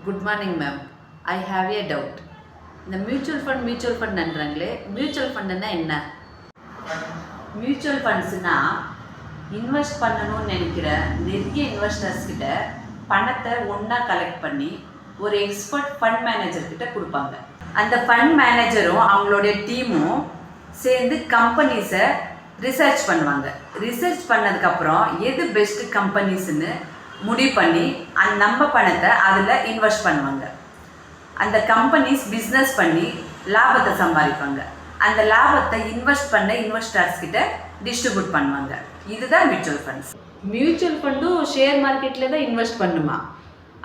Good morning ma'am. I have a doubt. இந்த mutual ஃபண்ட்ன்றாங்களே, mutual ஃபண்டுன்னா என்ன? Mutual ஃபண்ட்ஸ்னால் invest பண்ணணும்னு நினைக்கிற நிறைய இன்வெஸ்டர்ஸ் கிட்ட பணத்தை ஒன்றா கலெக்ட் பண்ணி ஒரு எக்ஸ்பர்ட் ஃபண்ட் மேனேஜர்கிட்ட கொடுப்பாங்க. அந்த ஃபண்ட் மேனேஜரும் அவங்களுடைய டீமும் சேர்ந்து கம்பெனிஸை ரிசர்ச் பண்ணுவாங்க. ரிசர்ச் பண்ணதுக்கப்புறம் எது பெஸ்ட்டு கம்பெனிஸ்ன்னு முடிவு பண்ணி நம்ம பணத்தை அதில் இன்வெஸ்ட் பண்ணுவாங்க. அந்த கம்பெனிஸ் பிஸ்னஸ் பண்ணி லாபத்தை சம்பாதிப்பாங்க. அந்த லாபத்தை இன்வெஸ்ட் பண்ண இன்வெஸ்டர்ஸ் கிட்ட டிஸ்ட்ரிபியூட் பண்ணுவாங்க. இதுதான் மியூச்சுவல் ஃபண்ட்ஸ். மியூச்சுவல் ஃபண்டும் ஷேர் மார்க்கெட்டில் தான் இன்வெஸ்ட் பண்ணுமா?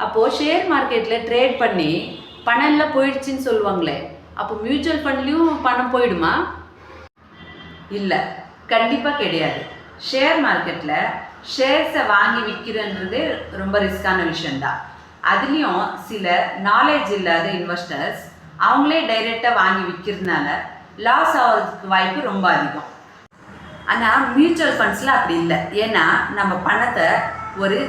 அப்போது ஷேர் மார்க்கெட்டில் ட்ரேட் பண்ணி பணம் எல்லாம் போயிடுச்சுன்னு சொல்லுவாங்களே, அப்போ மியூச்சுவல் ஃபண்ட்லேயும் பணம் போயிடுமா? இல்லை, கண்டிப்பாக கிடையாது. ஷேர் மார்க்கெட்டில் ஷேர்ஸை வாங்கி விற்கிறன்றது ரொம்ப ரிஸ்கான விஷயந்தான். அதுலேயும் சில நாலேஜ் இல்லாத இன்வெஸ்டர்ஸ் அவங்களே டைரெக்டாக வாங்கி விற்கிறதுனால லாஸ் ஆகிறதுக்கு வாய்ப்பு ரொம்ப அதிகம். ஆனால் மியூச்சுவல் ஃபண்ட்ஸில் அப்படி இல்லை. ஏன்னா நம்ம பணத்தை ஒரு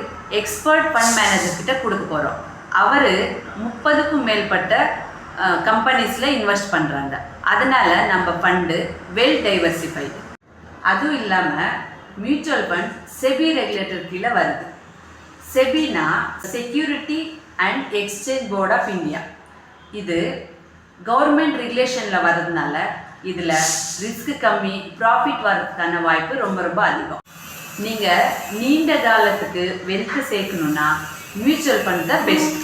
எக்ஸ்பர்ட் ஃபண்ட் மேனேஜர்கிட்ட கொடுக்க போகிறோம். அவர் 30க்கும் மேற்பட்ட கம்பெனிஸில் இன்வெஸ்ட் பண்ணுறாங்க. அதனால் நம்ம ஃபண்டு வெல் டைவர்சிஃபைடு. அதுவும் இல்லாமல் மியூச்சுவல் ஃபண்ட் செபி ரெகுலேட்டர் கீழே வருது. செபினா security and exchange board of India. இது கவர்மெண்ட் ரெகுலேஷனில் வர்றதுனால இதில் ரிஸ்க் கம்மி, ப்ராஃபிட் வர்றதுக்கான வாய்ப்பு ரொம்ப ரொம்ப அதிகம். நீங்கள் நீண்ட காலத்துக்கு வெல்த் சேர்க்கணுன்னா மியூச்சுவல் ஃபண்ட் தான் பெஸ்ட்.